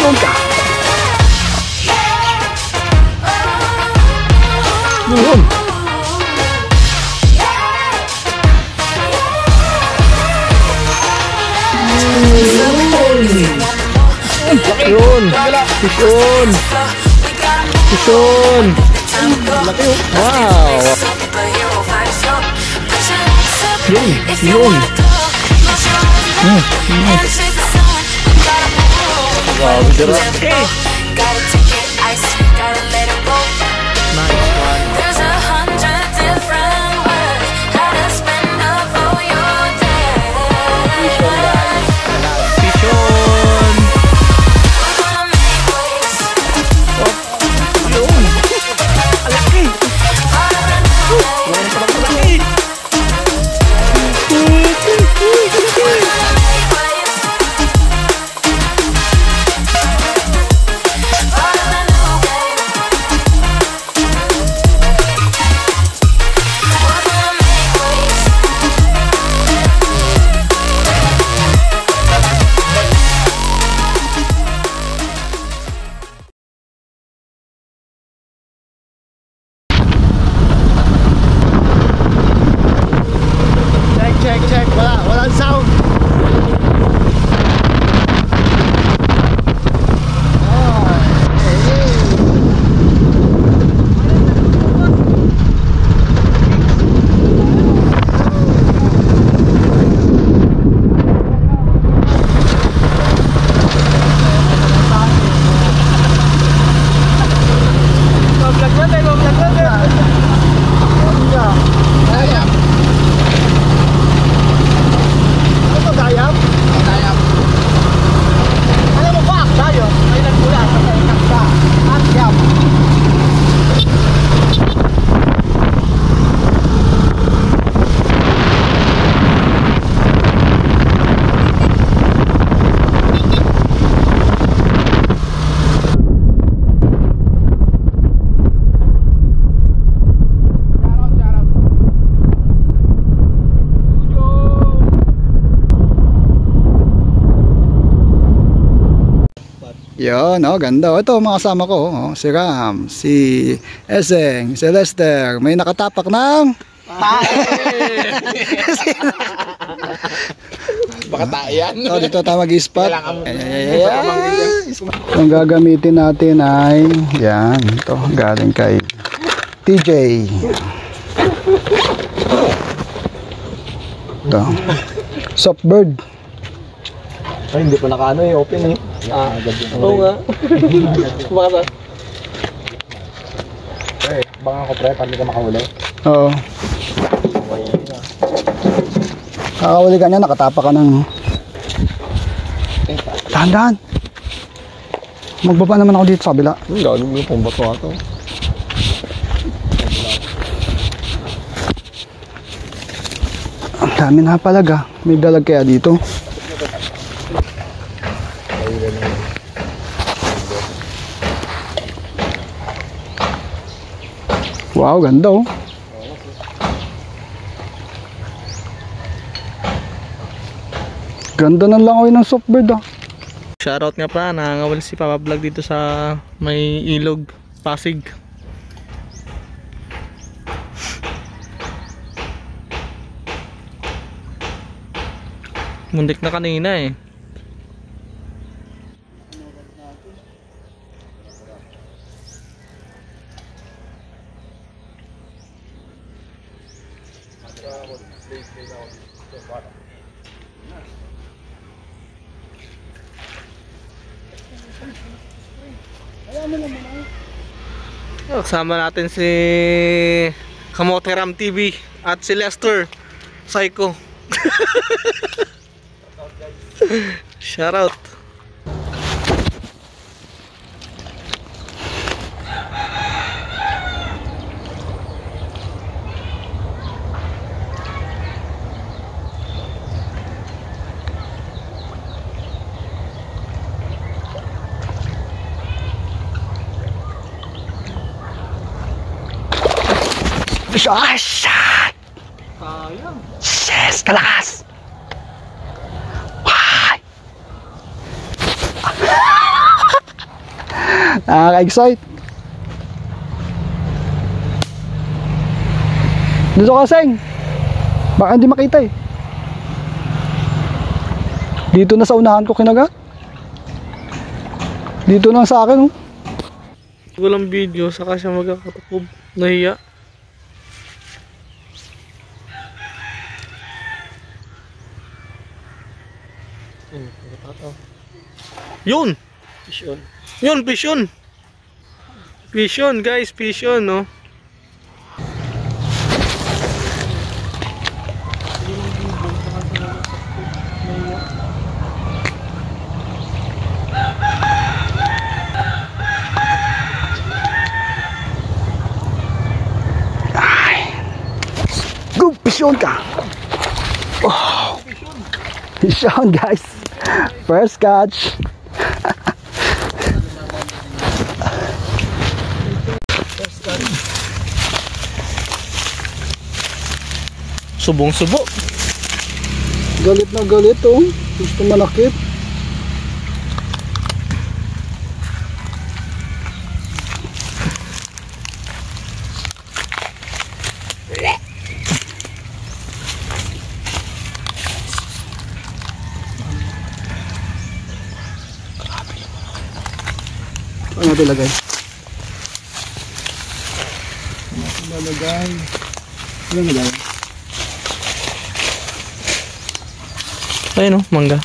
Meron ka. Yun. Yun. Yun. Yun. Wow. Yun. Yun. Wow, sarap. Nice one. There's 100 different ways how to spend up for your day. Pishon. Yun. Alaki. Alaki. Check. Walang sound. Yun, ganda. Ito mga kasama ko, si Ram, si Eseng, si Lester. May nakatapak ng baka tayan. Dito tayo mag-spot. Ang gagamitin natin ay yan, ito galing kay TJ. Ito Softbird. Ay, hindi pa nakaano open eh. Oo nga. Baka ba? Baka ako pre, para hindi ka makahuli. Oo. Kakahuli ka niya, nakatapa ka ng dahan-dahan. Magbaba naman ako dito sa kabila. Gano'n mo pong bato ato. Ang dami na palaga. May dalag kaya dito. Wow, ganda oh. Ganda ng langoy ng Softbird ah. Shoutout nga pa, nangangawal si Papa Vlog dito sa may ilog, Pasig. Muntik na kanina eh. Kasama natin si Kamote Ram TV at si Lester Psycho. Shout out. Ah, shot! Sayang. Yes, kalakas! Why? Nakaka-excite. Dito ka, Seng. Baka hindi makita eh. Dito na sa unahan ko kinagat. Dito lang sa akin, oh. Walang video, saka siya magkakatukob. Nahiya. Yun! Fish on. Yun, fish yun! Fish yun, guys, fish yun, no? Go, pisyon ka. Wow. Pisyon, guys. First catch. Subong-subo. Galit na galit, oh. Gusto manakit. Ano natin lagay? Ano natin lalagay? Ano nalagay? Ayun, no? Mangga.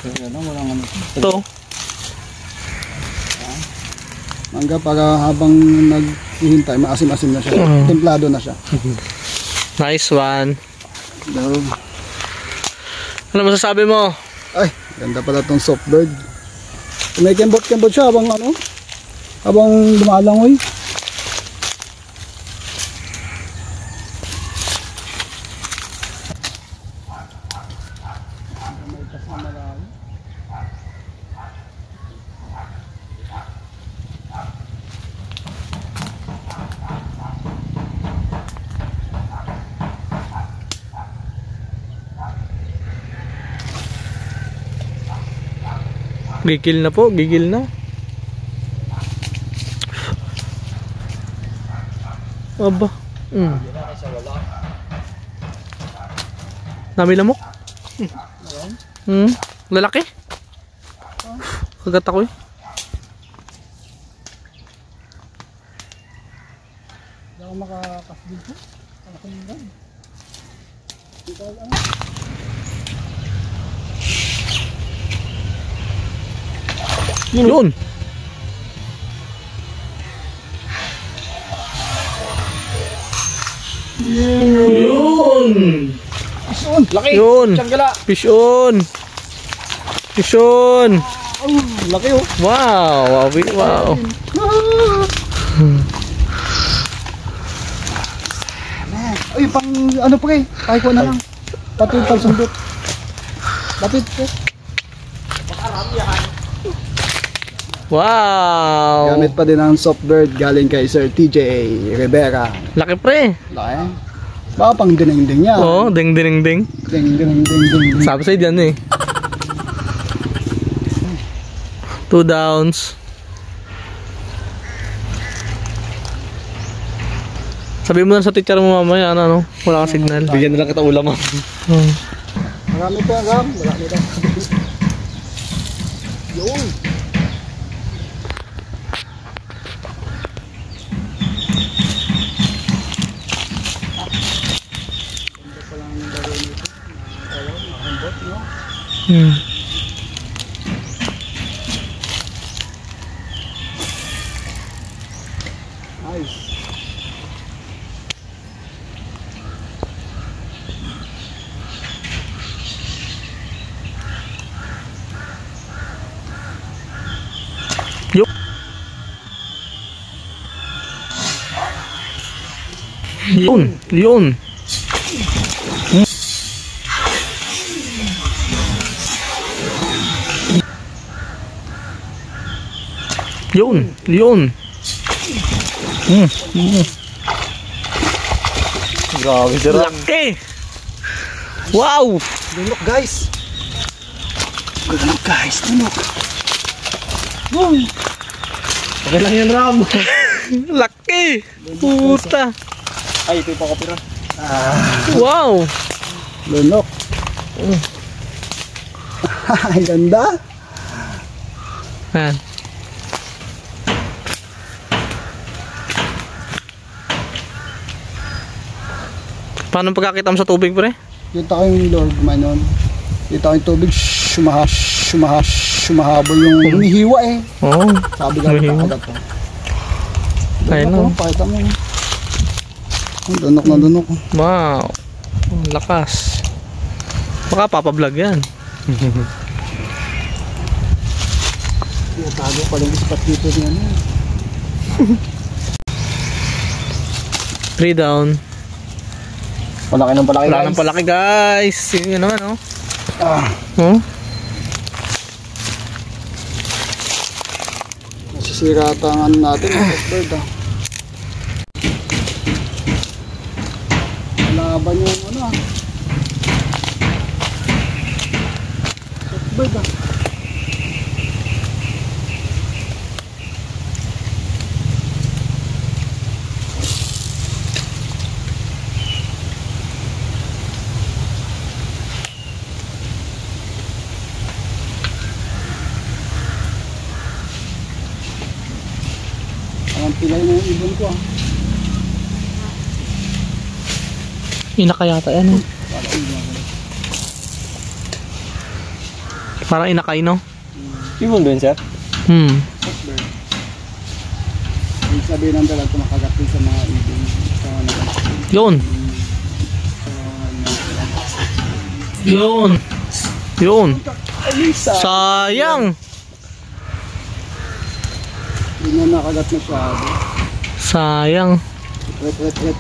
Ayan lang, walang ano. Ito. Mangga para habang naghihintay, maasim-asim na siya. Templado na siya. Nice one. Daw. Ano masasabi mo? Ay, ganda pala tong soft bird. May kembot-kembot siya habang ano? Habang lumalangoy. Gigil na po, gigil na. Aba. Nami lamok. Lalaki. Kagat ako eh. Hindi ako makakas dito. Kalakaligan. Dito lang. Yun. Yun. Laki! Yun. Tiyangala! Fish on. Fish on. Laki oh. Wow. Wow. Ay, pang ano pre? Kaya ko na lang. Pati pang sundot. Lapit pre. Wow. Gamit pa din ang soft bird galing kay Sir TJ Rivera. Laki pre. Laki. Baka pang ding-ding niya. Oo, ding ding ding. Ding. Sabi sa'yo dyan eh. 2 downs. Sabi mo na sa teacher mo mamaya, ano, wala kang signal. Bigyan na lang kita ulam mo. Marami pa Ram. Marami pa. Yun. Nice. Yun. Grabe sir. Laki. Wow. Lunok guys. Lunok guys. Lunok. Boom. Okay lang yan, Ram. Laki! Puta! Ay, ito yung pakapira. Wow! Lunok. Ang ganda. Ayan. Paano pagkakita mo sa tubig, pre? Kita ko yung Lord Manon. Kita ko yung tubig. Sumahabol yung humihiwa eh. Oo. Sabi ka Humihiwa. agad to. Ayun Dunok, o. oh, pakita mo. Ang dunok na dunok. Wow. Ang lakas. Baka papablog yan. Tago pa lang ispat dito niya. 3 down. Palaki ng palaki, Wala nang palaki, guys. Yun naman, oh. Oh? Nasisira ata ang ano natin. Ang bird ah. Laban yung ano ah. Bird ah. Ang pilay na yung ibon ko ah. Inaka yata yan, oh. Parang inakay, no? Ibon doon, sir? Hmm. Bird. Yung sabihin ng dalag kumakagat din sa mga ibon. Sa mga Yun. Yun. Yun. Sayang. Hindi na nakagat masyado. Sayang. Wet.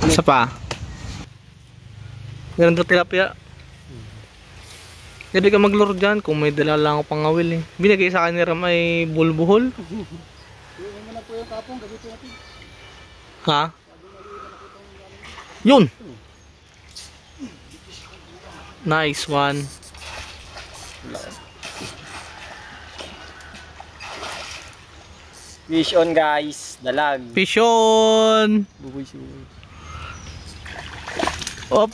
Isa pa. Meron daw tilapia. Pwede ka maglaro dyan kung may dala lang ako pangawil eh. Binigay sa akin ni Ram ay bulbuhol. Iwan mo na po yung kapong, gamitin natin. Ha? Yun! Nice one. Fish on, guys. Dalag. Fish on! Buboy siya. Op!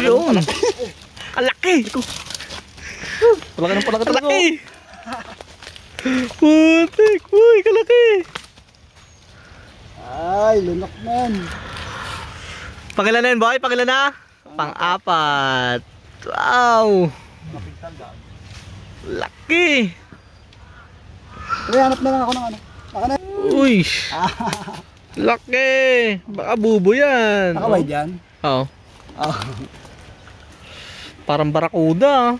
Yun! Ang laki! Palaki ng palaki Ang talaga. laki! Putik! Uy, kalaki! Ay, lunok man. Pangilan na yun, boy? Pangilan na? Pang-apat. Wow! Laki! Pre, hanap na lang ako ng ano. Baka na. Uy! Laki! Baka bubo yan. Nakaway dyan. Oo. Oh. Parang barakuda.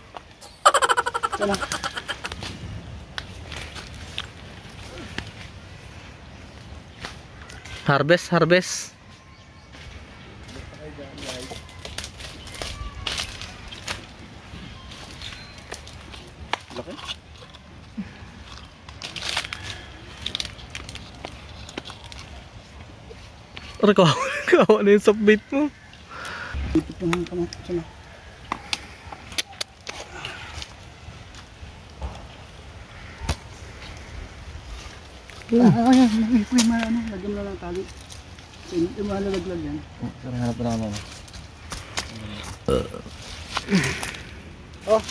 Yan na. Harvest. Aray, kawawa na yung soft bait mo. Ipit mo ka na. Sana. Ayan, may ano, lagyan mo na ng tali. Yung malalaglag yan. Sir, hanap na ako. Oh,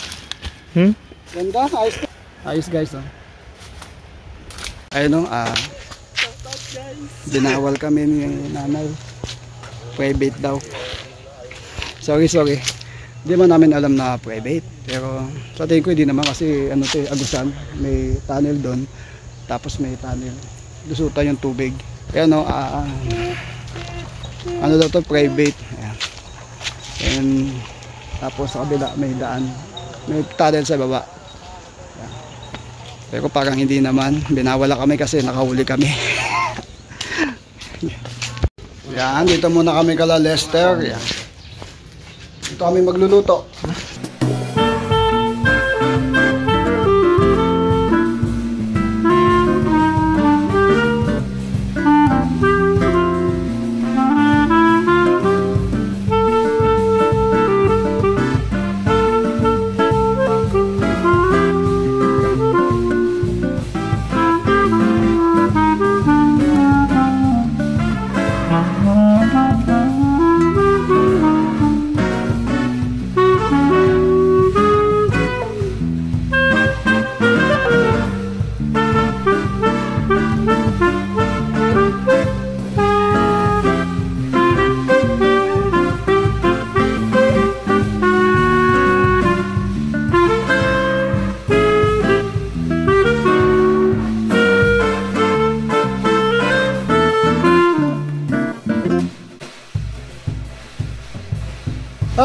Hmm? ganda, ayos to. Ayos guys, oh. Ayun, binawal kami ni nanay. Private daw. Sorry. Hindi man namin alam na private. Pero sa tingin ko hindi naman kasi ano to, Agusan. May tunnel doon. Tapos may tunnel. Lusutan yung tubig. Kaya no, ano daw to, private. Ayan. And tapos sa kabila may daan. May tunnel sa baba. Ayan. Pero parang hindi naman. Binawala kami kasi nakahuli kami. Yan, dito muna kami kala Lester. Yan. Dito kami magluluto.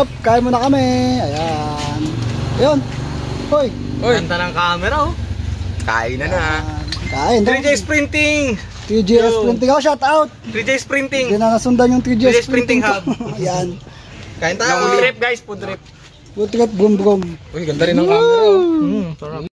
Up, kain muna kami. Ayan. Ayun. Hoy. Ganda ng camera oh. Kain na na. Kain. 3J Sprinting. 3GS Printing. Oh, shout out. 3J Sprinting. Hindi na nasundan yung 3GS 3GS Printing Printing ko. Hub. Ayan. Kain tayo. Food trip guys, food trip. Food trip, boom boom. Uy, ganda rin ng camera. Sarap.